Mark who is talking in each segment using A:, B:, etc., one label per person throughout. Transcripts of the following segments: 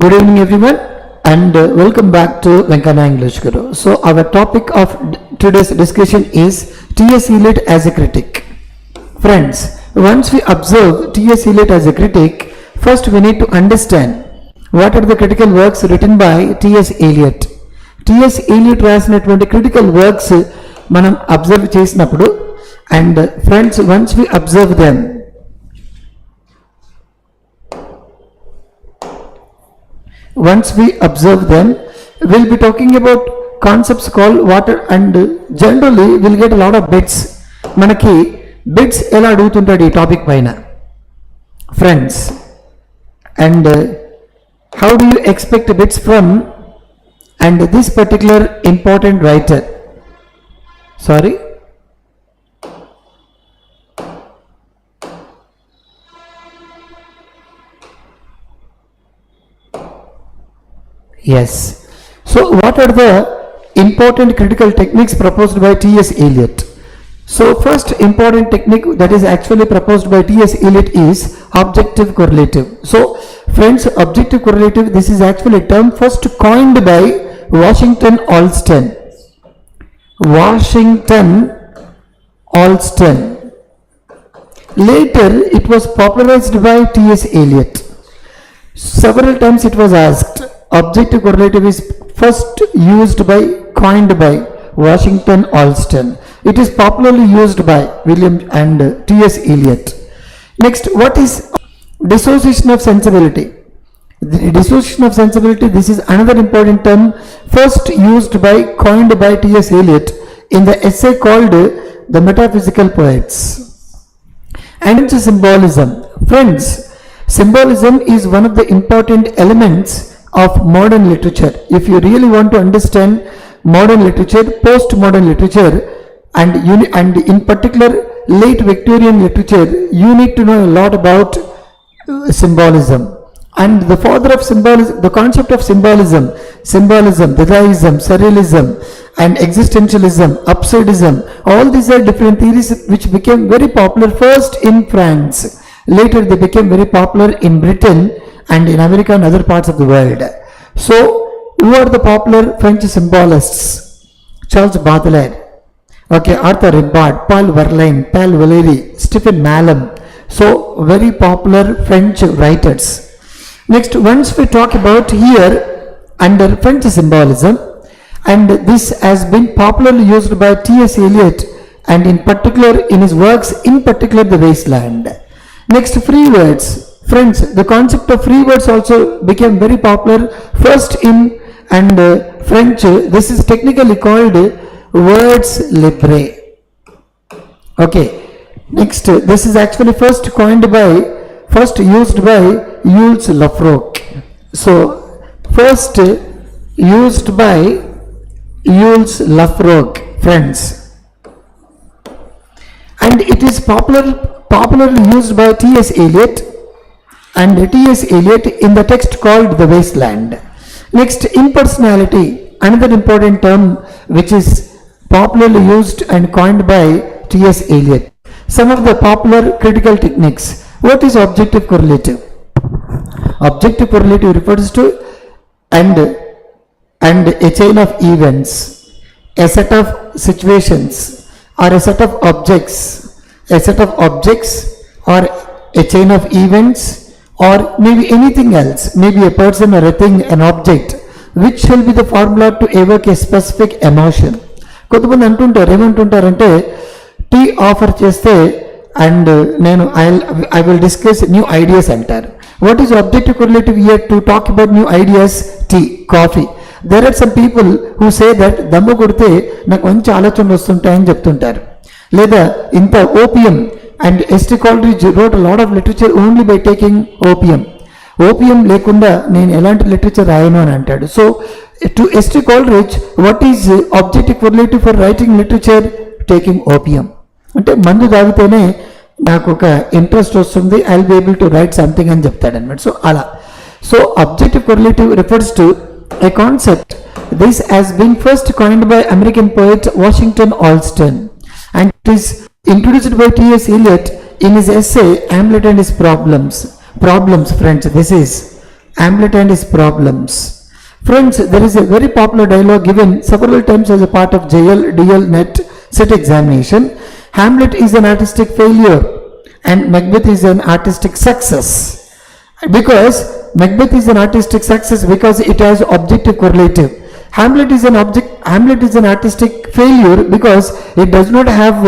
A: Good evening everyone and welcome back to VENKANNA ENGLISHGURU. So our topic of today's discussion is T.S. Eliot as a critic. Friends, once we observe T.S. Eliot as a critic, first we need to understand what are the critical works written by T.S. Eliot. T.S. Eliot రాసినటువంటి critical works మనం observe చేసినప్పుడు and friends, once we observe them, we'll be talking about concepts called water and generally we'll get a lot of bits. మనకి bits ఎలా అడుగుతుంటాడు ఈ topic పైన friends, and how do you expect bits from and this particular important writer? Sorry, yes. So what are the important critical techniques proposed by T.S. Eliot? So first important technique that is actually proposed by T.S. Eliot is objective correlative. So friends, objective correlative, this is actually a term first coined by Washington Allston. Later it was popularized by T.S. Eliot. Several times it was asked. Objective correlative is first coined by Washington Allston. It is popularly used by William and T.S. Eliot. Next, what is dissociation of sensibility? The dissociation of sensibility, this is another important term first coined by T.S. Eliot in the essay called The Metaphysical Poets. And symbolism. Friends, symbolism is one of the important elements of modern literature. If you really want to understand modern literature, postmodern literature, and in particular late Victorian literature, you need to know a lot about symbolism. And the father of symbolism, the concept of symbolism, Dadaism, surrealism, and existentialism, absurdism, all these are different theories which became very popular first in France. Later they became very popular in Britain and in America and other parts of the world. So, who are the popular French symbolists? Charles Baudelaire, okay, Arthur Rimbaud, Paul Verlaine, Paul Valéry, Stephen Mallarmé. So, very popular French writers. Next, once we talk about here under French symbolism, and this has been popularly used by T.S. Eliot and in particular in his works, in particular The Wasteland. Next, free words. Friends, the concept of free words also became very popular first in French. This is technically called words libre. Okay. Next, this is actually first used by Jules Lafroc. So first used by Jules Lafroc, friends, and it is popularly used by T.S. Eliot and T.S. Eliot in the text called The Wasteland. Next, impersonality, another important term which is popularly used and coined by T.S. Eliot. Some of the popular critical techniques. What is objective correlative? Objective correlative refers to and a chain of events, a set of situations, or a set of objects, or a chain of events, or maybe anything else, maybe a person or a thing, an object, which shall be the formula to evoke a specific emotion. కొంతమంది అంటుంటారు, ఏమంటుంటారంటే tea offer చేస్తే and నేను I will discuss new ideas అంటారు. What is objective correlative here to talk about new ideas? Tea, coffee. There are some people who say that దమ్ము కొడితే నాకు మంచి ఆలోచనలు వస్తుంటాయని చెప్తుంటారు. లేదా ఇంత opium, and S.T. Coleridge wrote a lot of literature only by taking opium. Opium లేకుండా నేను ఎలాంటి లిటరేచర్ రాయను అని అంటాడు. So to S.T. Coleridge, what is objective correlative for writing literature? Taking opium. అంటే మందు తాగితేనే నాకు ఒక ఇంట్రెస్ట్ వస్తుంది, I will be able to write something అని చెప్తాడనమాట. సో అలా. So objective correlative refers to a concept. This has been first coined by American poet Washington Allston and it is introduced by T.S. Eliot in his essay Hamlet and his Problems. Friends, this is Hamlet and his problems. Friends, there is a very popular dialogue given several times as a part of JL, DL, NET, set examination. Hamlet is an artistic failure and Macbeth is an artistic success. Because Macbeth is an artistic success because it has objective correlative. Hamlet is an artistic failure because it does not have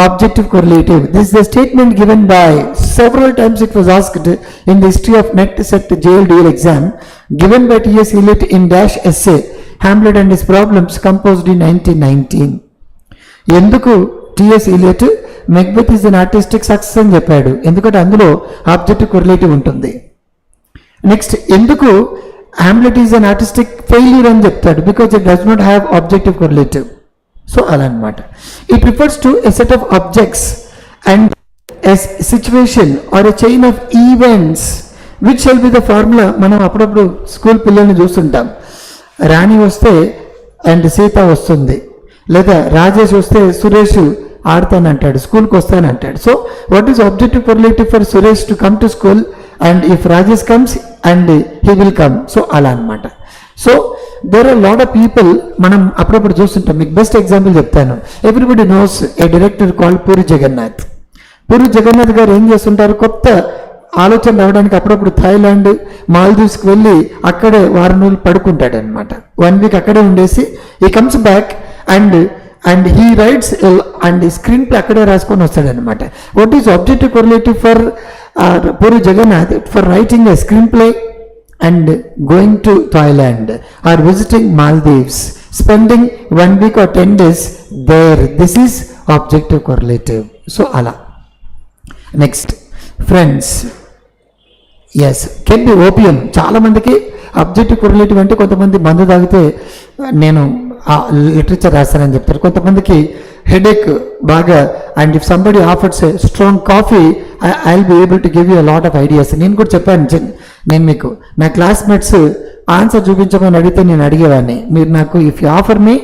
A: objective correlative. This is a statement given by several times. It was asked in the history of NET set JLDL exam, given by T.S. Eliot in dash essay Hamlet and his problems, composed in 1919. ఎందుకు T S Eliot Macbeth is an artistic success అని చెప్పాడు? ఎందుకంటే అందులో objective correlative ఉంటుంది. Next, ఎందుకు Hamlet is an artistic failure అని చెప్తాడు? Because it does not have objective correlative. So అలా అనమాట. It refers to a set of objects and a situation or a chain of events which shall be the formula. మనం అప్పుడప్పుడు school పిల్లల్ని చూస్తుంటాం. రాణి వస్తే and Sita వస్తుంది, లేదా రాజేష్ వస్తే సురేష్ ఆడతానంటాడు, స్కూల్కి వస్తానంటాడు. So what is objective correlative for Suresh to come to school and if Rajesh comes and he will come. So అలా అనమాట. So there are lot of people మనం అప్పుడప్పుడు చూస్తుంటాం. మీకు బెస్ట్ ఎగ్జాంపుల్ చెప్తాను. Everybody knows a director called Puri Jagannath. Puri Jagannath గారు ఏం చేస్తుంటారు? కొత్త ఆలోచన రావడానికి అప్పుడప్పుడు థాయిలాండ్, మాల్దీవ్స్కి వెళ్ళి అక్కడే వారం రోజులు పడుకుంటాడు అనమాట. 1 వీక్ అక్కడే ఉండేసి he comes back and he writes and screenplay అక్కడే రాసుకొని వస్తాడనమాట. What is objective correlative for Puri Jagannath for writing a screenplay and going to Thailand or visiting Maldives, spending 1 week or 10 days there? This is objective correlative. So ala. Next, friends, yes, can be opium. చాలా మందికి objective కొరిలేటివ్ అంటే కొంతమంది మందు తాగితే నేను literature రాస్తానని చెప్తారు. కొంతమందికి headache బాగా, and if somebody offers a strong coffee I will be able to give you a lot of ideas. నేను కూడా చెప్పాను, నేను మీకు నా క్లాస్మేట్స్ ఆన్సర్ చూపించమని అడిగితే నేను అడిగేవాడిని. మీరు నాకు if you offer me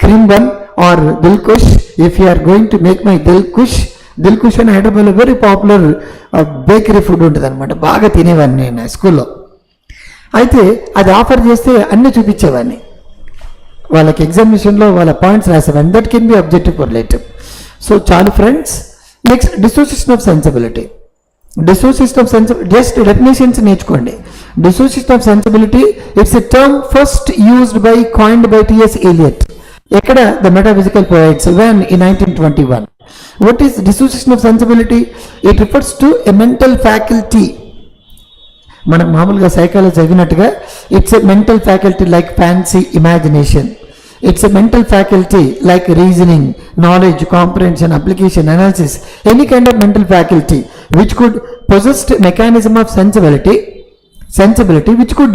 A: cream bun or dilkhush, if you are going to make my దిల్ కుష్ అని హైదరాబాద్లో వెరీ పాపులర్ బేకరీ ఫుడ్ ఉంటుంది అనమాట. బాగా తినేవాడిని నేను స్కూల్లో. అయితే అది ఆఫర్ చేస్తే అన్నీ చూపించేవాడిని వాళ్ళకి, ఎగ్జామినేషన్లో వాళ్ళ పాయింట్స్ రాసేవాడిని. That can be objective correlative. So చాలు friends. Next, dissociation of sensibility. Dissociation of sensibility just definitions నేర్చుకోండి. Dissociation of sensibility it's a term first used by coined by TS Eliot. ఎక్కడ? The metaphysical poets when in 1921. What is dissociation of sensibility? It refers to a mental faculty. మనం మామూలుగా psychology చదివినట్టుగా it's a mental faculty like fancy, imagination. It's a mental faculty like reasoning, knowledge, comprehension, application, analysis, any kind of mental faculty which could possess mechanism of sensibility which could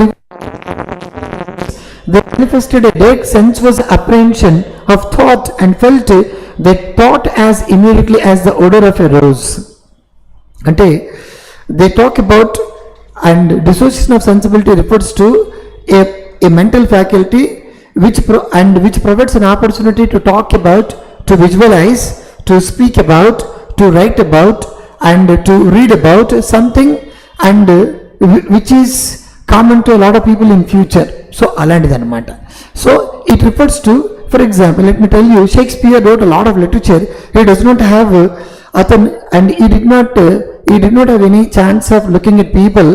A: they manifested a vague sensuous apprehension of thought and felt that thought as immediately as the odor of a rose. Ante they talk about, and dissociation of sensibility refers to a mental faculty which provides an opportunity to talk about, to visualize, to speak about, to write about and to read about something and which is common to a lot of people in future. So అలాంటిది అనమాట. So it refers to, for example, let me tell you, Shakespeare wrote a lot of literature. He does not have and he did not have any chance of looking at people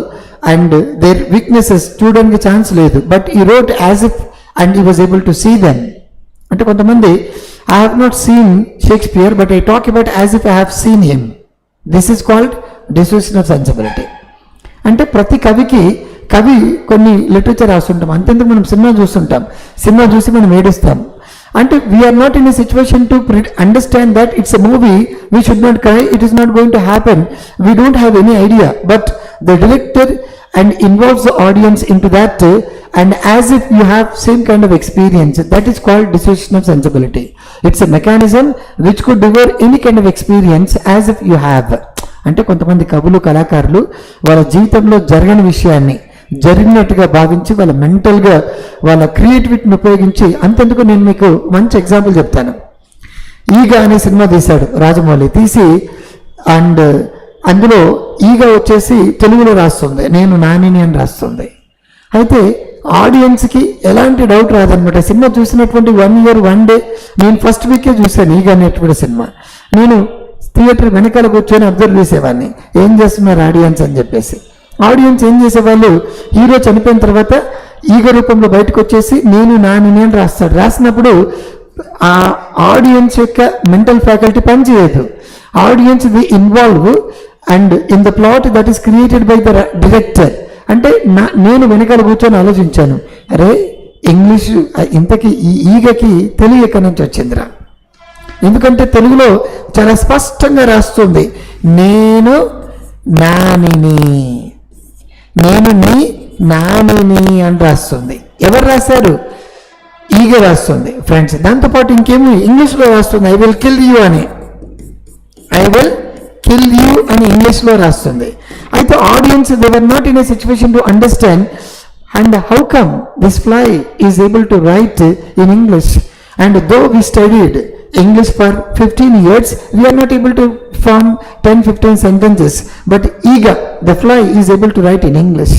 A: and their weaknesses. చూడడానికి chance లేదు, but he wrote as if and he was able to see them. అంటే కొంతమంది, I have not seen Shakespeare but I talk about as if I have seen him. This is called dissociation of sensibility. అంటే ప్రతి కవి కొన్ని literature రాస్తుంటాం. అంతేందుకు మనం cinema చూస్తుంటాం, cinema చూసి మనం ఏడుస్తాం. అంటే we are not in a situation to understand that it's a movie, we should not cry, it is not going to happen, we don't have any idea, but the director and involves the audience into that and as if you have same kind of experience. That is called dissociation of sensibility. It's a mechanism which could devour any kind of experience as if you have. అంటే కొంతమంది కవులు, కళాకారులు వాళ్ళ జీవితంలో జరగని విషయాన్ని జరిగినట్టుగా భావించి వాళ్ళ మెంటల్గా వాళ్ళ క్రియేటివిటీని ఉపయోగించి, అంతెందుకు నేను మీకు మంచి ఎగ్జాంపుల్ చెప్తాను. ఈగ అనే సినిమా తీశాడు రాజమౌళి. తీసి అండ్ అందులో ఈగా వచ్చేసి తెలుగులో రాస్తుంది, నేను నానిని అని రాస్తుంది. అయితే ఆడియన్స్కి ఎలాంటి డౌట్ రాదనమాట. సినిమా చూసినటువంటి 1 year 1 day నేను ఫస్ట్ వీకే చూశాను ఈగ అనేటువంటి సినిమా. నేను థియేటర్ వెనకాల కూర్చొని అబ్జర్వ్ చేసేవాడిని, ఏం చేస్తున్నారు ఆడియన్స్ అని చెప్పేసి. ఆడియన్స్ ఏం చేసేవాళ్ళు, హీరో చనిపోయిన తర్వాత ఈగ రూపంలో బయటకు వచ్చేసి నేను నానిని అని రాస్తాడు. రాసినప్పుడు ఆ ఆడియన్స్ యొక్క మెంటల్ ఫ్యాకల్టీ పనిచేయదు. Audience we involve and in the plot that is created by the director. అంటే నేను వెనకాల కూర్చొని ఆలోచించాను, అరే ఇంగ్లీష్ ఇంతకీ ఈ ఈగకి తెలుగు ఎక్కడి నుంచి వచ్చిందిరా, ఎందుకంటే తెలుగులో చాలా స్పష్టంగా రాస్తుంది నేను నానిని, నేను నీ నానిని అని రాస్తుంది. ఎవరు రాశారు? ఈగ రాస్తుంది ఫ్రెండ్స్. దాంతోపాటు ఇంకేమి ఇంగ్లీష్లో రాస్తుంది, ఐ విల్ కిల్ యూ అని, ఐ విల్ కిల్ యూ అని ఇంగ్లీష్లో రాస్తుంది. అయితే audience they were not in a situation to understand and how come this fly is able to write in English and though we studied English for 15 years, we are not able to form 10-15 sentences. But eager, the fly is able to write in English.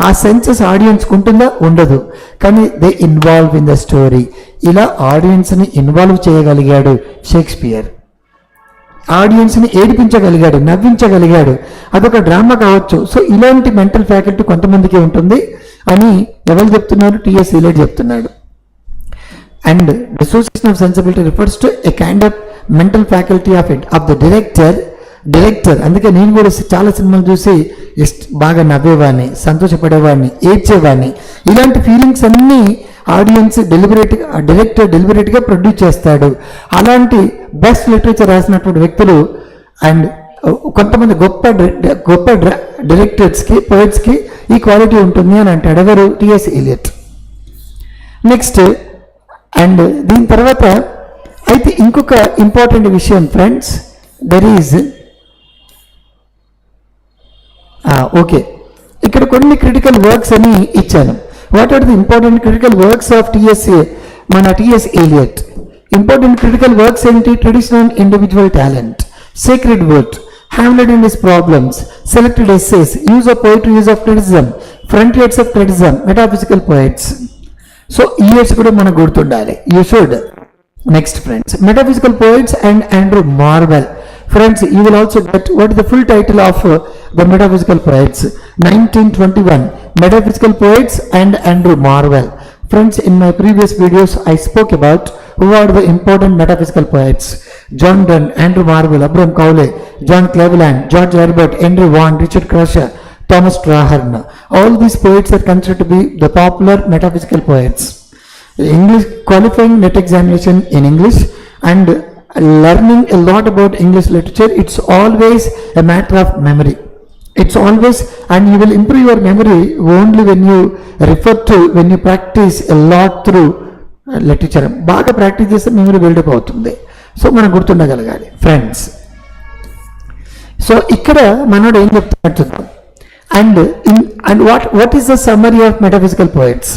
A: ఆ senses ఆడియన్స్కి ఉంటుందా? ఉండదు. కానీ they involve in the story. ఇలా ఆడియన్స్ని involve చేయగలిగాడు Shakespeare. ఆడియన్స్ని ఏడిపించగలిగాడు, నవ్వించగలిగాడు. అదొక డ్రామా కావచ్చు. సో ఇలాంటి మెంటల్ ఫ్యాకల్టీ కొంతమందికి ఉంటుంది అని ఎవరు చెప్తున్నారు? టిఎస్ ఎలియట్ చెప్తున్నాడు. And dissociation of sensibility refers to a kind of mental faculty of the director. అందుకే నేను కూడా చాలా సినిమాలు చూసి బాగా నవ్వేవాడిని, సంతోషపడేవాడిని, ఏడ్చేవాడిని. ఇలాంటి ఫీలింగ్స్ అన్నీ ఆడియన్స్ డైరెక్టర్ డెలిబరేట్గా ప్రొడ్యూస్ చేస్తాడు. అలాంటి బెస్ట్ లిటరేచర్ రాసినటువంటి వ్యక్తులు అండ్ కొంతమంది గొప్ప డైరెక్టర్స్కి, పోయిట్స్కి ఈ క్వాలిటీ ఉంటుంది అని అంటాడు. ఎవరు? TS Elliot. నెక్స్ట్ అండ్ దీని తర్వాత అయితే ఇంకొక ఇంపార్టెంట్ విషయం ఫ్రెండ్స్, దెర్ ఈజ్ ఓకే, ఇక్కడ కొన్ని క్రిటికల్ వర్క్స్ అని ఇచ్చాను. What are the important critical works of T S Eliot? Important critical works ఏంటి? Traditional individual talent, secret word, Hamlet and his problems, selected essays, use of poetry, use of criticism, frontiers of criticism, metaphysical poets. So years కూడా మనకు గుర్తుండాలి, you should. Next friends, metaphysical poets and Andrew Marvell. Friends, you will also get what is the full title of the Metaphysical Poets, 1921, Metaphysical Poets and Andrew Marvell. Friends, in my previous videos, I spoke about who are the important metaphysical poets. John Donne, Andrew Marvell, Abraham Cowley, John Cleveland, George Herbert, Henry Vaughan, Richard Crusher, Thomas Traherne. All these poets are considered to be the popular metaphysical poets. English qualifying net examination in English and learning a lot about English literature, it's always a matter of memory. It's always, and you will improve your memory only when you refer to, when you practice a lot through literature. బాగా practice చేస్తే memory buildup అవుతుంది. So మనం గుర్తుండగలగాలి friends. So ఇక్కడ మనోడు ఏం చెప్తున్నట్టు and what is the summary of metaphysical poets?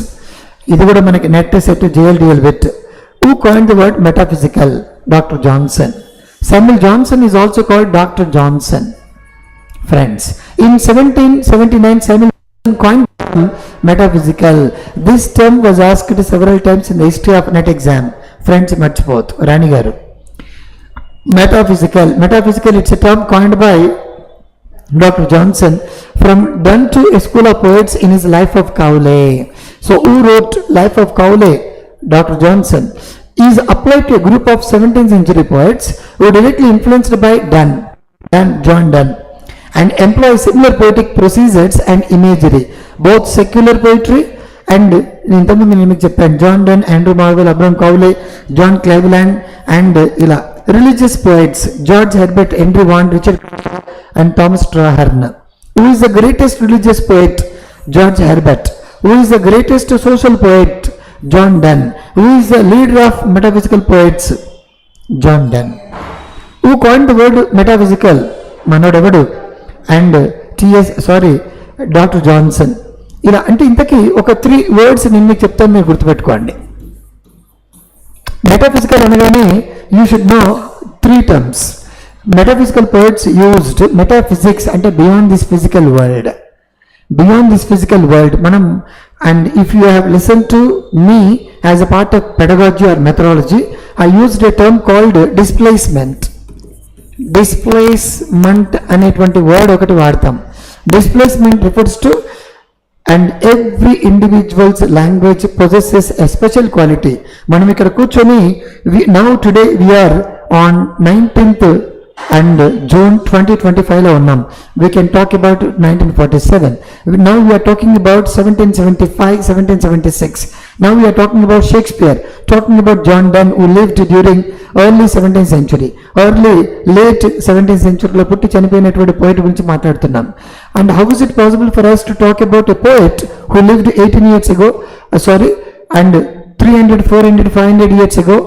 A: ఇది కూడా మనకి net set JLDL with. Who coined the word metaphysical? Dr. Johnson. Samuel Johnson is also called Dr. Johnson. Friends, in 1779, Samuel Johnson coined the term metaphysical. This term was asked several times in the history of net exam. Friends, మర్చిపోత్ రాణి గారు. Metaphysical, it's a term coined by Dr. Johnson from done to a school of poets in his Life of Cowley. So, who wrote Life of Cowley? Dr. Johnson. Is applied to a group of 17th century poets who were directly influenced by John Donne and employ similar poetic procedures and imagery, both secular poetry and ఇంతకుముందు నేను మీకు చెప్పాను John Donne, Andrew Marvell, Abraham Cowley, John Cleveland and ఇలా religious poets George Herbert, Henry Vaughan, Richard and Thomas Traherne. Who is the greatest religious poet? George Herbert. Who is the greatest social poet? John Donne. Who is the leader of metaphysical poets? John Donne. Who coined the word metaphysical? మనోడెవడు? And Dr. Johnson. ఇలా అంటే ఇంతకీ ఒక 3 words నేను మీకు చెప్తాను, మీరు గుర్తుపెట్టుకోండి. మెటాఫిజికల్ అనగానే you should know 3 terms. Metaphysical poets used metaphysics అంటే beyond this physical world. Beyond this physical world, manam, and if you have listened to me as a part of pedagogy or methodology, I used a term called displacement. Displacement అనేటువంటి word ఒకటి వాడతాం. Displacement refers to, and every individual's language possesses a special quality. మనం ఇక్కడ కూర్చొని now today we are on 19th and June 2025 లో ఉన్నాం. We can talk about 1947. Now we are talking about 1775, 1776. Now we are talking about Shakespeare, talking about John Donne, who lived during early 17th century, late 17th century లో పుట్టి చనిపోయినటువంటి poet గురించి మాట్లాడుతున్నాం. And how is it possible for us to talk about a poet who lived 18 years ago, and 300, 400, 500 years ago,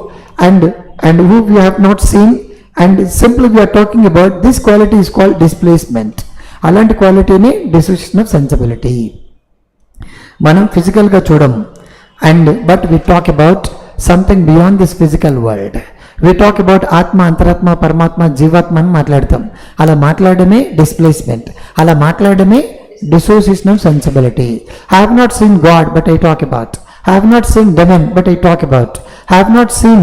A: and who we have not seen, and simply we are talking about this quality is called displacement. అలాంటి క్వాలిటీని dissociation of sensibility. మనం ఫిజికల్గా చూడం, and but we talk about something beyond this physical world. We talk about ఆత్మ, అంతరాత్మ, పరమాత్మ, జీవాత్మ అని మాట్లాడతాం. అలా మాట్లాడమే డిస్ప్లేస్మెంట్, అలా మాట్లాడమే dissociation of sensibility. I have not seen God, but I talk about. I have not seen demon, but I talk about. I have not seen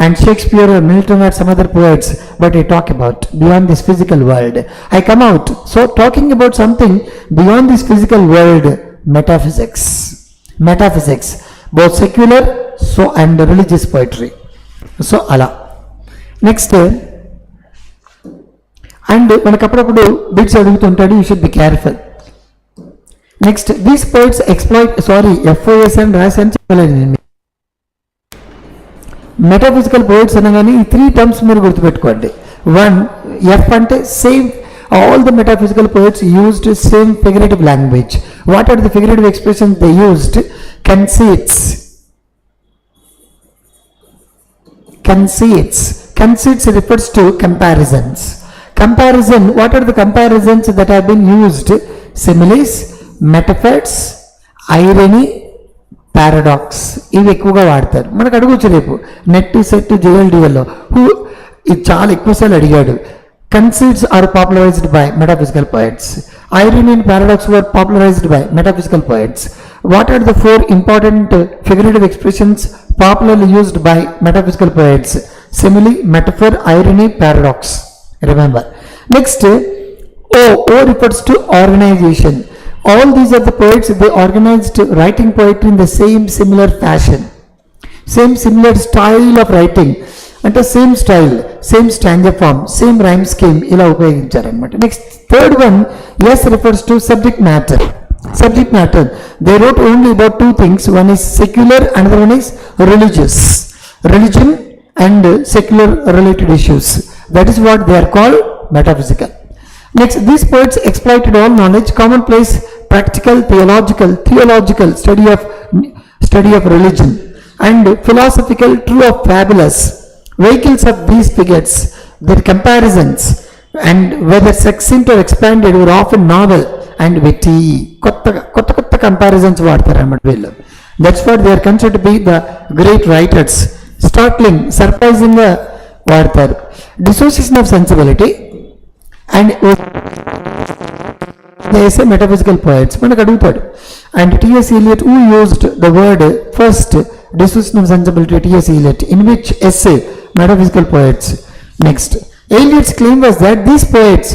A: and Shakespeare or Milton or some other poets, but I talk about beyond this physical world. I come out. So talking about something beyond this physical world, metaphysics. Metaphysics, both secular and religious poetry. So ala. Next, and మనకప్పుడప్పుడు bits అడుగుతుంటాడు, you should be careful. Next, these poets exploit, FOS and రాశాను చెప్పలేదు. Metaphysical poets అనగానే ఈ 3 terms మీరు గుర్తుపెట్టుకోండి. 1, F అంటే same, all the metaphysical poets used same figurative language. What are the figurative expressions they used? Conceits. Conceits refers to comparisons. Comparison, what are the comparisons that have been used? Similes, metaphors, irony, paradox, ఇవి ఎక్కువగా వాడతారు. మనకు అడగొచ్చు రేపు net set జేఎల్డిఎల్లో ఇది చాలా ఎక్కువసార్లు అడిగాడు. Conceits are popularised by metaphysical poets. Irony and paradox were popularised by metaphysical poets. What are the 4 important figurative expressions popularly used by metaphysical poets? Simile, metaphor, irony, paradox. Remember. Next, O refers to organization. All these are the poets, they organized writing poetry in the same similar fashion, same similar style of writing, అంటే same style, same stanza form, same rhyme scheme ఇలా ఉపయోగించారనమాట. Next, third one, S refers to subject matter. Subject matter, they wrote only about 2 things. One is secular, another one is religious. Religion and secular related issues. That is what they are called metaphysical. Next, these poets exploited all knowledge, commonplace, practical, theological, study of religion, and philosophical, true or fabulous. Vehicles of these figures, their comparisons, and whether succinct or expanded, were often novel and witty. కొత్త comparisons వాడతారు అన్నమాట వీళ్ళు. That's what they are considered to be the great writers. Startling, surprising గా వాడతారు. Dissociation of sensibility and they say metaphysical poets. మనకు అడుగుతాడు. And T.S. Eliot, who used the word first, dissociation of sensibility, T.S. Eliot, in which essay? Metaphysical poets. Next, Eliot's claim was that these poets,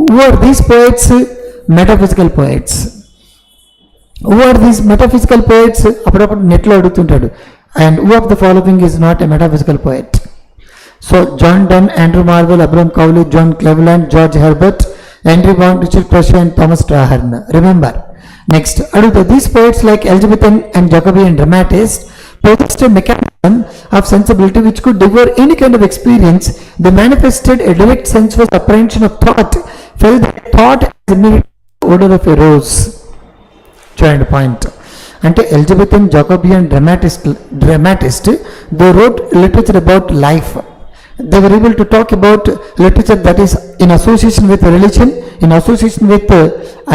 A: who are these poets? Metaphysical poets. Who are these metaphysical poets? అప్పుడప్పుడు నెట్లో అడుగుతుంటాడు. And who of the following is not a metaphysical poet? So John Donne, Andrew Marvell, Abraham Cowley, John Cleveland, George Herbert, Henry Vaughan, Richard Prussia, and Thomas Traherne. Remember. Next, these poets like Elizabethan and Jacobean dramatists possessed a mechanism of sensibility which could devour any kind of experience. They manifested a direct sensuous apprehension of thought, felt that thought as immediate odor of a rose. Joint point. అంటే Elizabethan Jacobian dramatist, they wrote literature about life. They were able to talk about literature that is in association with religion, in association with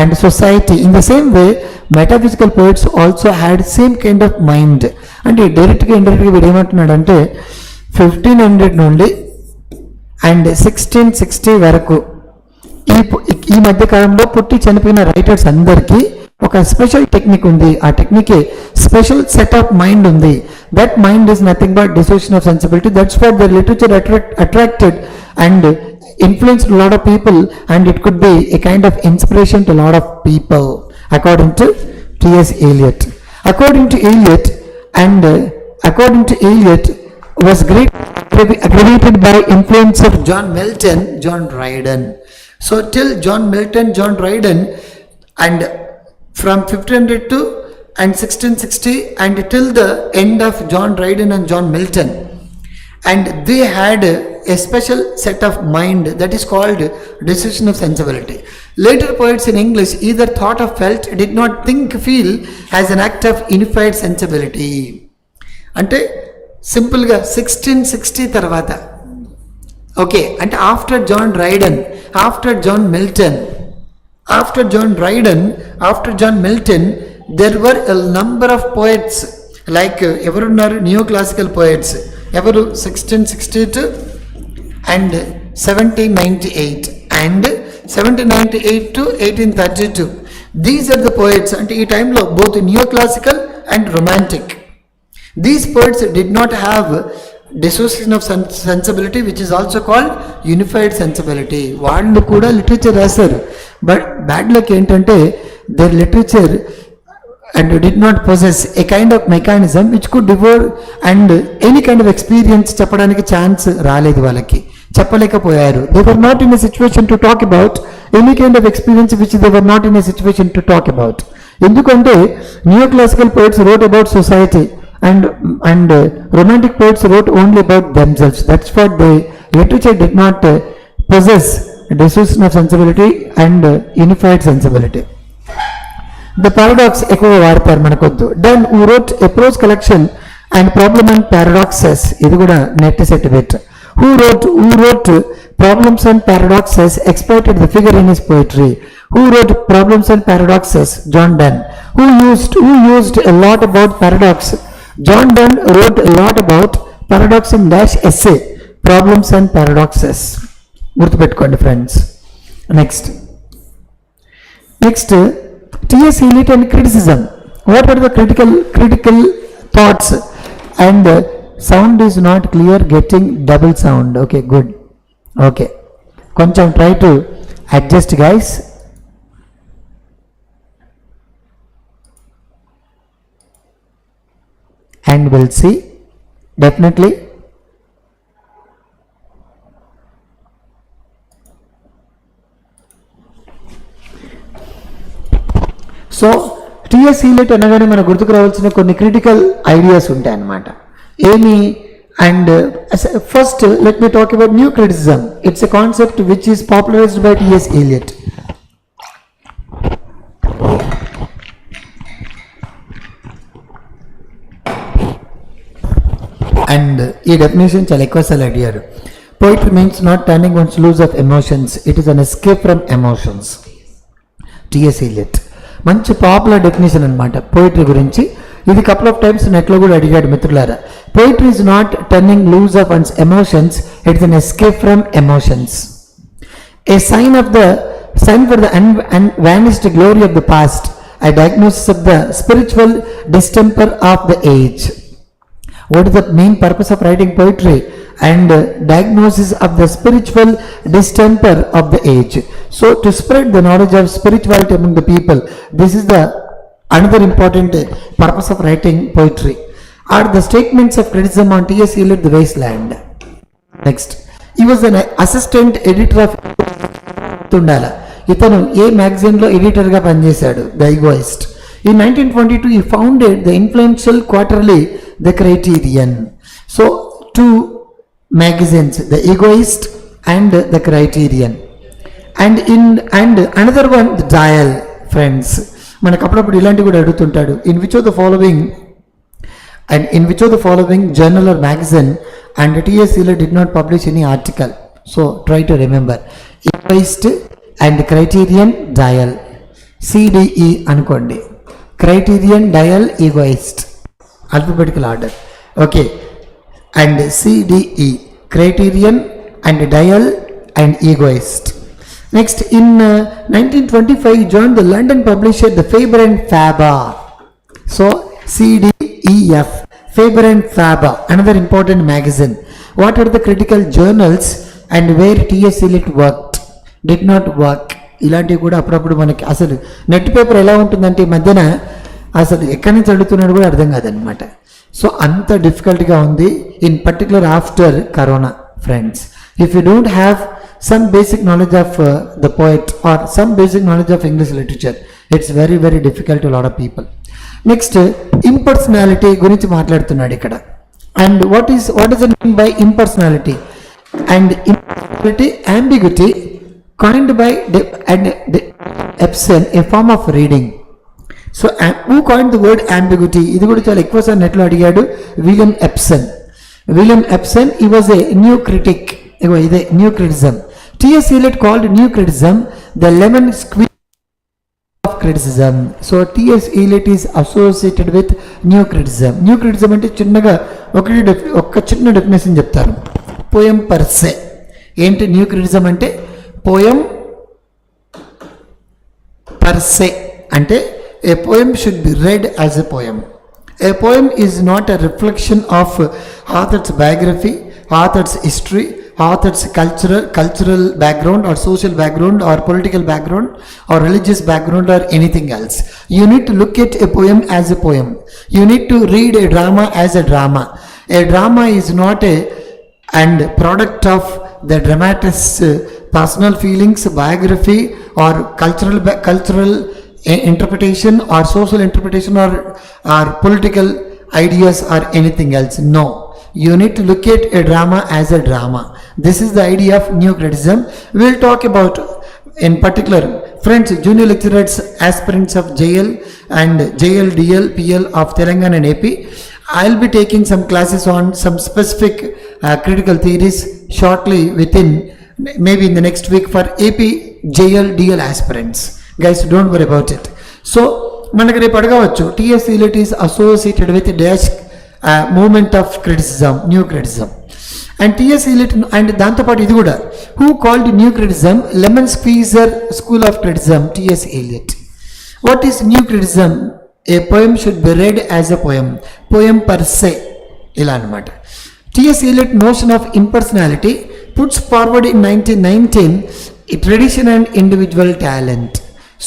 A: and society. In the same way, metaphysical poets also had same kind of mind. అంటే డైరెక్ట్గా ఇండైరెక్ట్గా వీడు ఏమంటున్నాడు అంటే 1500 నుండి and 1660 వరకు ఈ మధ్య కాలంలో పుట్టి చనిపోయిన రైటర్స్ అందరికీ ఒక స్పెషల్ టెక్నిక్ ఉంది. ఆ technique special set of mind ఉంది. That mind is nothing but dissociation of sensibility. That's what the literature attracted and influenced a lot of people, and it could be a kind of inspiration to a lot of people, according to T.S. Eliot. According to Eliot, was great aggravated by influence of John Milton, John Dryden. So till John Milton, John Dryden, and from 1500 to and 1660 and till the end of John Dryden and John Milton, and they had a special set of mind that is called dissociation of sensibility. Later poets in English either thought or felt, did not think, feel as an act of unified sensibility. అంటే సింపుల్గా 1660 తర్వాత okay అంటే after John Dryden, after John Milton, after John Dryden, after John Milton, there were a number of poets like ఎవరున్నారు neoclassical poets ఎవరు 1662 and 1798 and 1798 to 1832. These are the poets అంటే ఈ టైంలో both neoclassical and romantic. These poets did not have dissociation of sensibility, which is also called unified sensibility. వాళ్ళు కూడా literature రాశారు, but bad luck ఏంటంటే their literature and did not possess a kind of mechanism which could devour and any kind of experience చెప్పడానికి chance రాలేదు, వాళ్ళకి చెప్పలేకపోయారు. They were not in a situation to talk about any kind of experience which they were not in a situation to talk about. ఎందుకంటే neoclassical poets wrote about society and romantic poets wrote only about themselves. That's what the literature did not possess dissociation of sensibility and unified sensibility. The paradox ఎక్కువ వాడతారు మనకొద్దు. Then who wrote a prose collection and problem and paradoxes, ఇది కూడా net set bit. Who wrote problems and paradoxes exploited the figure in his poetry. Who wrote problems and paradoxes? John Donne. Who used a lot about paradox? John Donne wrote a lot about paradox in dash essay, problems and paradoxes. గుర్తుపెట్టుకోండి friends. Next T.S. Eliot and criticism. What are the critical thoughts? And sound is not clear, getting double sound. Okay, good. Okay, కొంచెం try to adjust guys. And we'll see definitely. So TS Elliot అనగానే మనకు గుర్తుకు రావాల్సిన కొన్ని critical ideas ఉంటాయి అన్నమాట. ఏమి and first let me talk about new criticism. It's a concept which is popularised by TS Eliot. And ఈ definition చాలా ఎక్కువసార్లు అడిగారు. Poetry means not turning one's loose of emotions, it is an escape from emotions. TS Eliot మంచి popular definition అనమాట poetry గురించి. ఇది couple of times నెట్లో కూడా అడిగాడు మిత్రులారా. Poetry is not turning loose of one's emotions, it's an escape from emotions. A sign for the vanished glory of the past, a diagnosis of the spiritual distemper of the age. What is the main purpose of writing poetry? And diagnosis of the spiritual distemper of the age. So to spread the knowledge of spirituality among the people, this is the another important purpose of writing poetry. Are the statements of criticism on T.S. Eliot the wasteland? Next, he was an assistant editor of Tundala. ఇతను ఏ మ్యాగజైన్లో ఎడిటర్గా పనిచేశాడు, the egoist. In 1922 he founded the influential quarterly The Criterion. So two magazines, The Egoist and The Criterion. And another one, The Dial. Friends, మనకు అప్పుడప్పుడు ఇలాంటివి కూడా అడుగుతుంటాడు. In which of the following journal or magazine and T.S. Eliot did not publish any article? So try to remember. Egoist and Criterion, Dial. CDE అనుకోండి. Criterion, Dial, Egoist. Alphabetical order. Okay. And CDE, Criterion, and dial and egoist. Next, in 1925, he joined the London publisher, the Faber and Faber. So, CDEF, Faber and Faber, another important magazine. What are the critical journals and where T.S. Eliot worked? Did not work. ఇలాంటివి కూడా అప్పుడప్పుడు మనకి అసలు net paper ఎలా ఉంటుందంటే ఈ మధ్యన అసలు ఎక్కడి నుంచి అడుగుతున్నాడు కూడా అర్థం కాదనమాట. సో అంత డిఫికల్ట్గా ఉంది, in particular after corona friends. If you don't have some basic knowledge of the poet or some basic knowledge of English literature, it's very very difficult to a lot of people. Next, impersonality గురించి మాట్లాడుతున్నాడు ఇక్కడ. And what does it mean by impersonality? And impersonality, ambiguity, coined by Epson, a form of reading. So who coined the word ambiguity? ఇది కూడా చాలా ఎక్కువ sir నెట్లో అడిగాడు. William Epson. He was a new critic. ఇదే new criticism. T.S. Eliot called new criticism the lemon squeeze of criticism. So T.S. Eliot is associated with new criticism. New criticism అంటే చిన్నగా ఒక చిన్న డెఫినేషన్ చెప్తారు. Poem per se. ఏంటి new criticism అంటే? Poem per se అంటే a poem should be read as a poem. A poem is not a reflection of author's biography, author's history, author's cultural background or social background or political background or religious background or anything else. You need to look at a poem as a poem. You need to read a drama as a drama. A drama is not a and product of the dramatist's personal feelings, biography or cultural interpretation or social interpretation or political ideas or anything else. No. You need to look at a drama as a drama. This is the idea of new criticism. We will talk about in particular friends, junior lecturers, aspirants of JL and JL, DL, PL of Telangana and AP. I will be taking some classes on some specific critical theories shortly within maybe in the next week for AP, JL, DL aspirants. Guys, don't worry about it. So, మనకు రేపు అడగవచ్చు T.S. Eliot is associated with dash movement of criticism, new criticism. And T.S. Eliot and దాంతోపాటు ఇది కూడా, who called new criticism lemon squeezer school of criticism? T.S. Eliot. What is new criticism? A poem should be read as a poem. Poem per se. ఇలా అన్నమాట. T.S. Eliot notion of impersonality puts forward in 1919 a tradition and individual talent.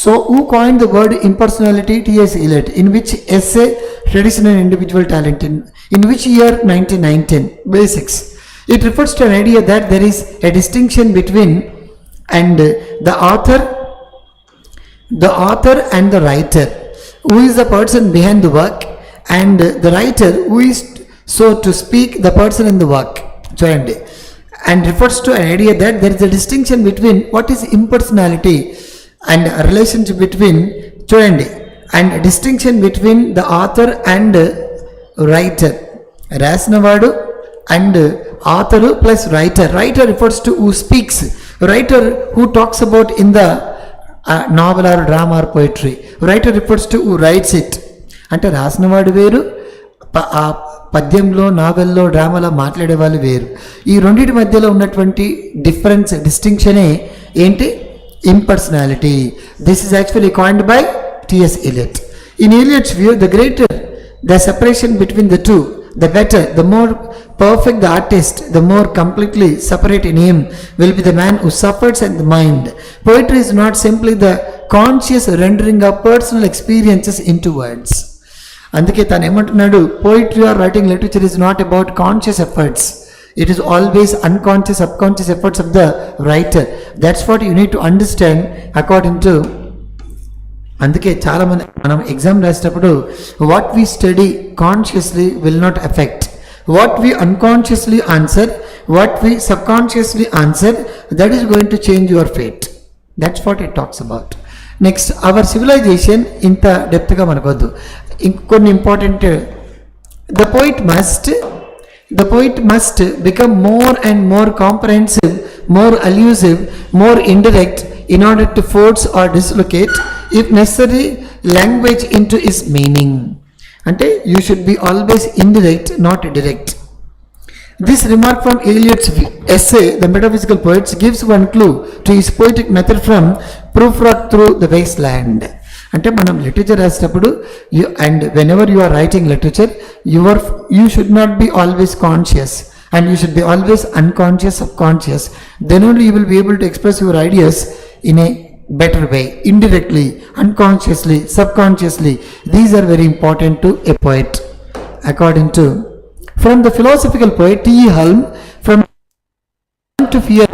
A: So who coined the word impersonality? T.S. Eliot. In which essay? Tradition and individual talent. In which year? 1919. Basics. It refers to an idea that there is a distinction between and the author and the writer. Who is the person behind the work, and the writer who is, so to speak, the person in the work. Chudandi. And refers to an idea that there is a distinction between what is impersonality and a relationship between Chudandi. And a distinction between the author and writer. రాసినవాడు and author plus writer. Writer refers to who speaks. Writer who talks about in the novel or drama or poetry. Writer refers to who writes it. అంటే రాసినవాడు వేరు, పద్యంలో, నావెల్లో, డ్రామాలో మాట్లాడే వాళ్ళు వేరు. ఈ రెండింటి మధ్యలో ఉన్నటువంటి డిఫరెన్స్, డిస్టింక్షనే ఏంటి? Impersonality. This is actually coined by T.S. Eliot. In Eliot's view, the greater the separation between the two, the better, the more perfect the artist, the more completely separate in him will be the man who suffers in the mind. Poetry is not simply the conscious rendering of personal experiences into words. అందుకే తను ఏమంటున్నాడు, poetry or writing literature is not about conscious efforts. It is always unconscious, subconscious efforts of the writer. That's what you need to understand according to. అందుకే చాలామంది మనం exam రాసేటప్పుడు what we study consciously will not effect, what we unconsciously answer, what we subconsciously answer, that is going to change your fate. That's what it talks about. Next, our civilisation ఇంత డెప్త్గా మనకొద్దు. ఇంకొన్ని important, the poet must become more and more comprehensive, more allusive, more indirect in order to force or dislocate, if necessary, language into its meaning. అంటే you should be always indirect, not direct. This remark from Eliot's essay, The Metaphysical Poets, gives one clue to his poetic method from proofread through the wasteland. అంటే మనం literature రాసేటప్పుడు and whenever you are writing literature you should not be always conscious and you should be always unconscious subconscious. Then only you will be able to express your ideas in a better way, indirectly, unconsciously, subconsciously. These are very important to a poet. According to, from the philosophical poet T. E. Hulme, from to fear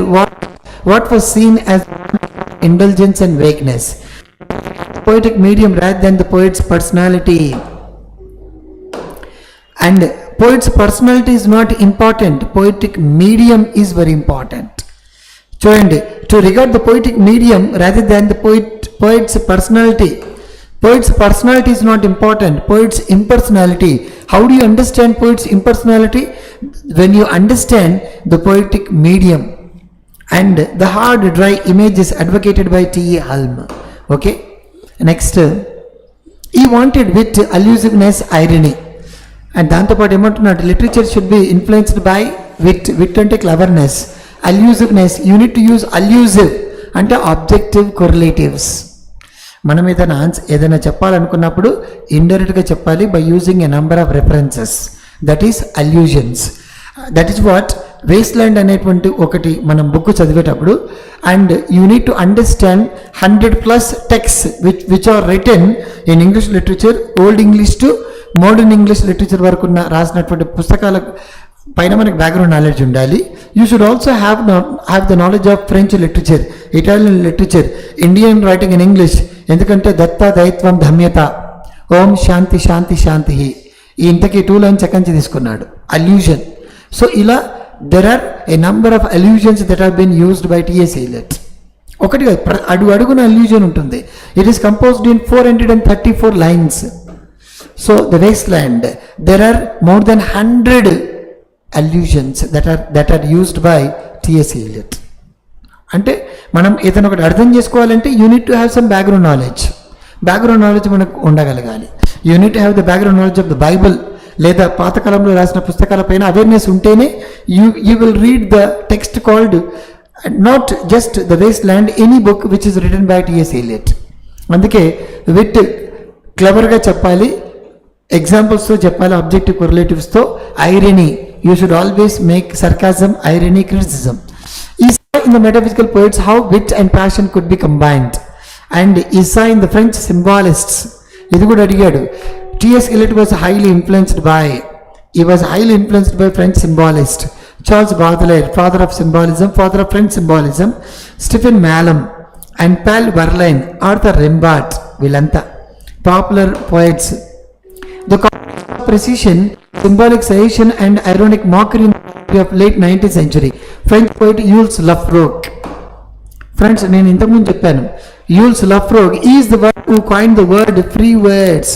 A: what was seen as indulgence and vagueness. Poetic medium rather than the poet's personality. And poet's personality is not important. Poetic medium is very important. చూడండి, to regard the poetic medium rather than the poets personality. Poet's personality is not important. Poet's impersonality. How do you understand poet's impersonality? When you understand the poetic medium and the hard, dry images advocated by T. E. Hulme. Okay. Next, he wanted wit, allusiveness, irony. And దాంతో పాటు ఏమంటున్నాడు, literature should be influenced by wit. Wit అంటే cleverness. Allusiveness, you need to use allusive అంటే objective correlatives. మనం ఏదైనా చెప్పాలనుకున్నప్పుడు ఇండైరెక్ట్గా చెప్పాలి by using a number of references, that is allusions. That is what waste land అనేటువంటి ఒకటి మనం బుక్ చదివేటప్పుడు and you need to understand 100+ text which are written in English literature, old English to modern English literature వరకు రాసినటువంటి పుస్తకాల పైన మనకి background knowledge ఉండాలి. You should also have the knowledge of French literature, Italian literature, Indian writing in English. ఎందుకంటే దత్త దైత్వం ధమ్యత, ఓం శాంతి శాంతి శాంతి, ఈ ఇంతకీ 2 lines ఎక్కడి నుంచి తీసుకున్నాడు, అల్యూజన్. సో ఇలా there are a number of allusions that have been used by TS Eliot. ఒకటి అడుగున allusion ఉంటుంది. It is composed in 434 lines. So the waste land, there are more than 100 allusions that are used by T.S. Eliot. అంటే మనం ఏదైనా ఒకటి అర్థం చేసుకోవాలంటే you need to have some background knowledge. Background knowledge మనకు ఉండగలగాలి. You need to have the background knowledge of the Bible లేదా పాతకాలంలో రాసిన పుస్తకాలపైన అవేర్నెస్ ఉంటేనే you will read the text called not just the waste land, any book which is written by T.S. Eliot. అందుకే with క్లవర్గా చెప్పాలి, ఎగ్జాంపుల్స్తో చెప్పాలి, ఆబ్జెక్టివ్ కొరిలేటివ్స్తో. Irony, you should always make sarcasm, irony, criticism. He saw in the metaphysical poets how wit and passion could be combined, and he saw in the French symbolists. ఇది కూడా అడిగాడు. T.S. Eliot was highly influenced by French symbolists. Charles Baudelaire, father of symbolism, father of French symbolism, Stephen Mallarmé and Paul Verlaine, Arthur Rimbaud, వీళ్ళంతా popular poets. The precision, symbolic suggestion and ironic mockery of late 19th century. French poet Jules Lafroig. Friends, నేను ఇంతకుముందు చెప్పాను, Jules Lafroig is the one who coined the word free words.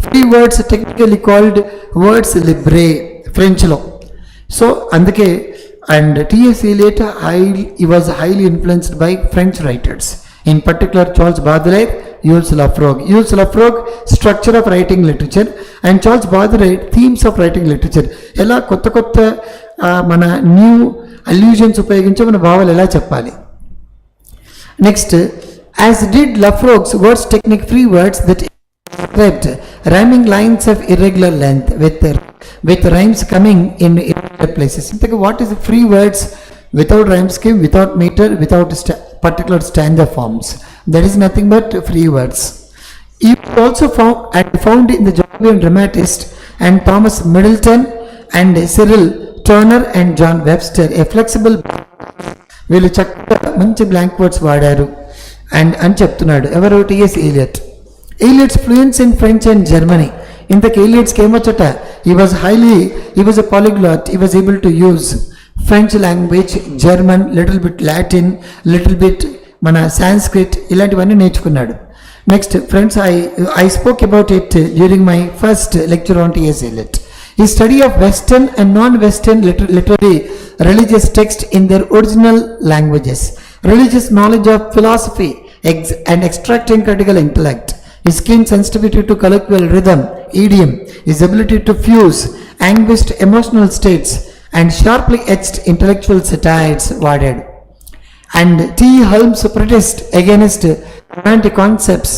A: Free words technically called words libres Frenchలో. So అందుకే and T.S. Eliot he was highly influenced by French writers, in particular Charles Baudelaire, Jules Lafroig structure of writing literature and Charles Baudelaire themes of writing literature. ఎలా కొత్త మన new అల్యూజన్స్ ఉపయోగించి మన భావాలు ఎలా చెప్పాలి. Next, as did Lafroig's words technique free words that described rhyming lines of irregular length with rhymes coming in irregular places. ఇంతకీ what is free words? Without rhyme scheme, without meter, without particular stanza forms. That is nothing but free words. He was also found in the Georgian dramatist and Thomas Middleton and Cyril Turner and John Webster. A flexible, వీళ్ళు చక్కగా మంచి blank words వాడారు అని చెప్తున్నాడు. ఎవరు? T.S. Eliot. Eliot's fluence in French and Germany. ఇంతకు Eliot's ఏమొచ్చట, he was a polyglot. He was able to use French language, German, little bit Latin, little bit మన Sanskrit, ఇలాంటివన్నీ నేర్చుకున్నాడు. Next friends, I spoke about it during my first lecture on T.S. Eliot. His study of Western and non-Western literary religious texts in their original languages, religious knowledge of philosophy and extracting critical intellect, his keen sensitivity to colloquial rhythm, idiom, his ability to fuse anguished emotional states and sharply etched intellectual satires వాడాడు. And T Hulme protest against romantic concepts,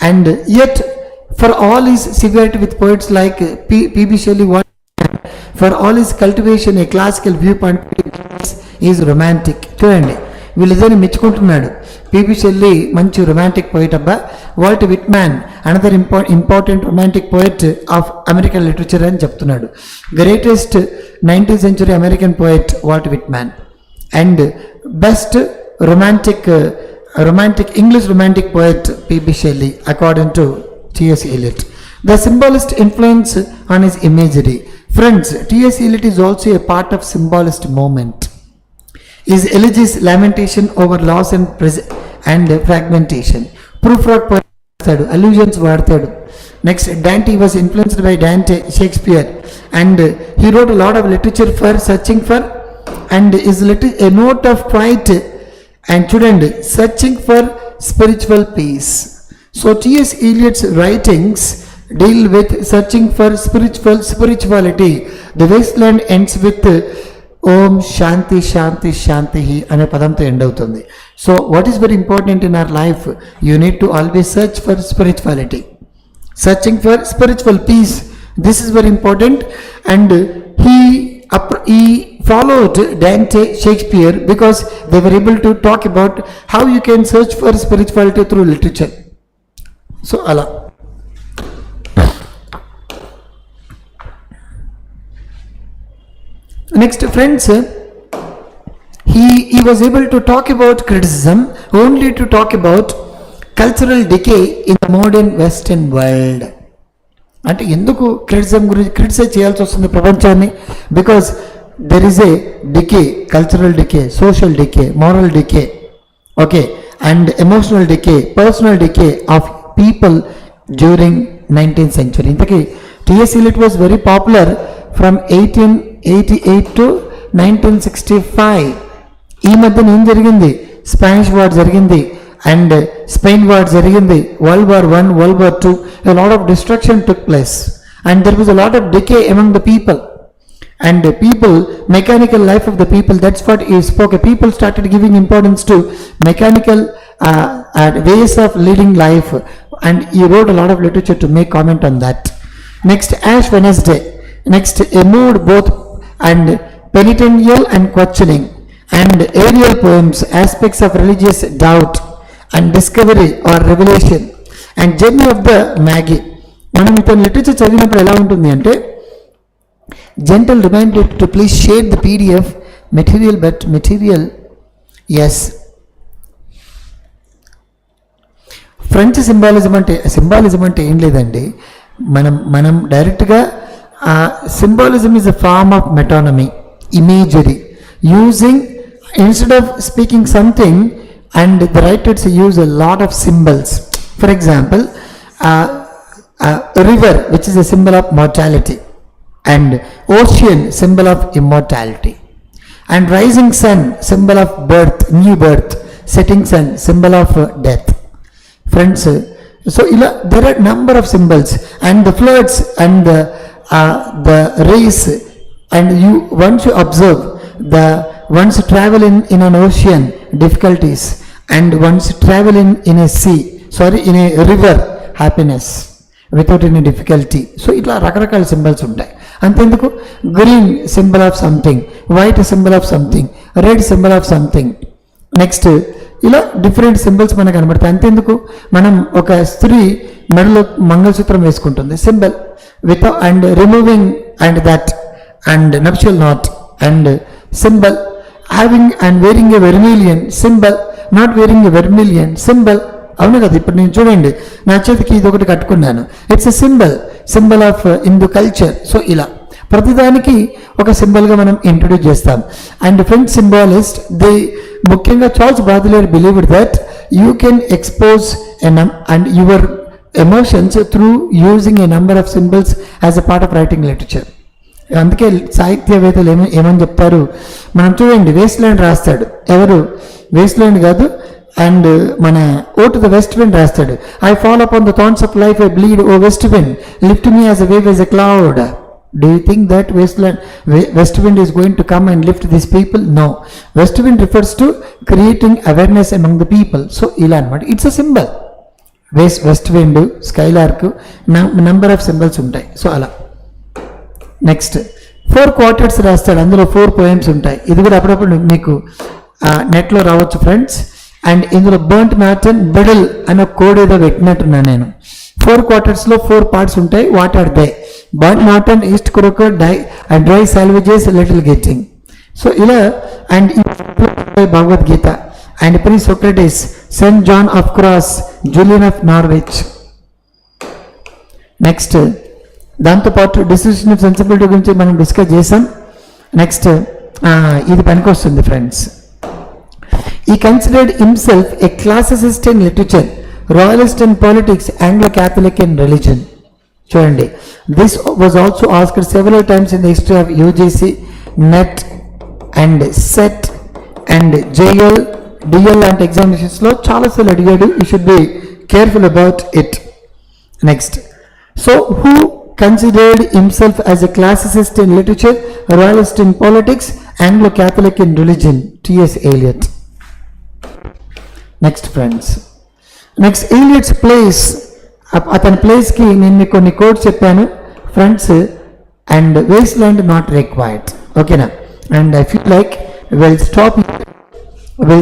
A: and yet for all his severity with poets like P.B. Shelley, for all his cultivation a classical viewpoint is romantic. చూడండి వీళ్ళిద్దరిని మెచ్చుకుంటున్నాడు. PB Shelley మంచి romantic poet అబ్బా, Walt Whitman another important romantic poet of American literature అని చెప్తున్నాడు. Greatest 19th century American poet Walt Whitman, and best romantic English romantic poet P.B. Shelley according to T.S. Eliot. The symbolist influence on his imagery. Friends, T.S. Eliot is also a part of symbolist movement. His elegies lamentation over loss and fragmentation. Proof rock poet allusions వాడతాడు. Next, Dante was influenced by Dante, Shakespeare, and he wrote a lot of literature for searching for, and is a note of quiet and చూడండి searching for spiritual peace. So T.S. Eliot's writings deal with searching for spirituality. The wasteland ends with Om Shanti Shanti Shanti అనే పదంతో end అవుతుంది. So what is very important in our life? You need to always search for spirituality, searching for spiritual peace. This is very important, and he followed Dante, Shakespeare, because they were able to talk about how you can search for spirituality through literature. So ala next, friends, he was able to talk about criticism only to talk about cultural decay in the modern Western world. అంటే ఎందుకు criticism గురించి criticise చేయాల్సి వస్తుంది ప్రపంచాన్ని? Because there is a decay, cultural decay, social decay, moral decay, okay, and emotional decay, personal decay of people during 19th century. ఇంతకీ T.S. Eliot was very popular from 1888 to 1965. ఈ మధ్యన ఏం జరిగింది? Spanish war జరిగింది, and Spain war జరిగింది, World War I, World War II, a lot of destruction took place, and there was a lot of decay among the people. And people, mechanical life of the people, that's what he spoke. People started giving importance to mechanical ways of leading life, and he wrote a lot of literature to make comment on that. Next, Ash Wednesday. Next, a mood both and penitential and questioning, and aerial poems, aspects of religious doubt and discovery or revelation, and journey of the Maggie. మనం ఇతని literature చదివినప్పుడు ఎలా ఉంటుంది అంటే, gentle reminder to please share the PDF material, yes. French symbolism అంటే ఏం లేదండి, మనం డైరెక్ట్గా symbolism is a form of metonymy, imagery, using instead of speaking something, and the writers use a lot of symbols. For example, river which is a symbol of mortality, and ocean symbol of immortality, and rising sun symbol of birth, new birth, setting sun symbol of death. Friends, so there are number of symbols, and the floods and the race, and once you observe once travel in an ocean difficulties, and once travel in a river happiness without any difficulty. So ఇట్లా రకరకాల symbols ఉంటాయి. అంతెందుకు, green symbol of something, white symbol of something, red symbol of something. Next ఇలా different symbols మనకు కనబడతాయి. అంతెందుకు, మనం ఒక స్త్రీ మెడలో మంగళసూత్రం వేసుకుంటుంది, symbol, with and removing and that and nuptial knot and symbol, having and wearing a vermilion symbol, not wearing a vermilion symbol. అవును కదా, ఇప్పుడు నేను చూడండి నా చేతికి ఇది ఒకటి కట్టుకున్నాను, it's a symbol of Hindu culture. So ఇలా ప్రతిదానికి ఒక సింబల్గా మనం ఇంట్రొడ్యూస్ చేస్తాం. అండ్ ఫ్రెంచ్ సింబాలిస్ట్ ముఖ్యంగా Charles Baudelaire believed that you can expose and your emotions through using a number of symbols as a part of writing literature. అందుకే సాహిత్యవేత్తలు ఏమని చెప్తారు, మనం చూడండి వేస్ట్ ల్యాండ్ రాస్తాడు, ఎవరు వేస్ట్ ల్యాండ్ కాదు, అండ్ మన O to the west wind రాస్తాడు, I fall upon the thorns of life, I bleed O west wind, lift me as a wave as a cloud. Do you think that west wind is going to come and lift these people? No. West wind refers to creating awareness among the people. So, it's a symbol. West wind, skylark, number of symbols untai. So, ala. Next, 4 quartets రాస్తాడు, అందులో 4 poems ఉంటాయి. ఇది కూడా అప్పుడప్పుడు మీకు నెట్లో రావచ్చు friends. And ఇందులో బర్nt మ్యాటర్ బెడల్ అనే కోడ్ ఏదో పెట్టినట్టున్నా నేను. 4 quartetsలో 4 parts ఉంటాయి. What are they? బర్nt matter, east క్రోకర్, dry సాల్వేజెస్, little getting. So ఇలా and Bhagavad Gita and pre Socrates, Saint John of cross, Julian of Norwich. Next దాంతోపాటు డిసోసియేషన్ ఆఫ్ సెన్సిబిలిటీ గురించి మనం డిస్కస్ చేసాం. నెక్స్ట్ ఇది పనికొస్తుంది friends. He considered himself a classicist in literature, royalist in politics, Anglo-Catholic in religion. చూడండి, this was also asked several times in the history of UGC, NET and SET and JL, DL లాంటి ఎగ్జామినేషన్స్లో చాలాసార్లు అడిగాడు. You should be careful about it. Next, so who considered himself as a classicist in literature, royalist in politics, Anglo-Catholic in religion? T.S. Eliot. Next friends, next Eliot's place, అతని ప్లేస్కి నేను మీకు కొన్ని codes చెప్పాను friends. And waste land not required, ఓకేనా? And I feel like we'll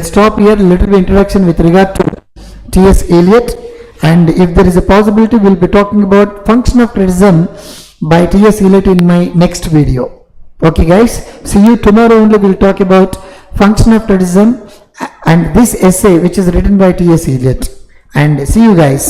A: stop here. Little bit introduction with regard to T.S. Eliot, and if there is a possibility we'll be talking about function of criticism by T.S. Eliot in my next video. Okay guys, see you tomorrow. Only we'll talk about function of criticism and this essay which is written by T.S. Eliot, and see you guys.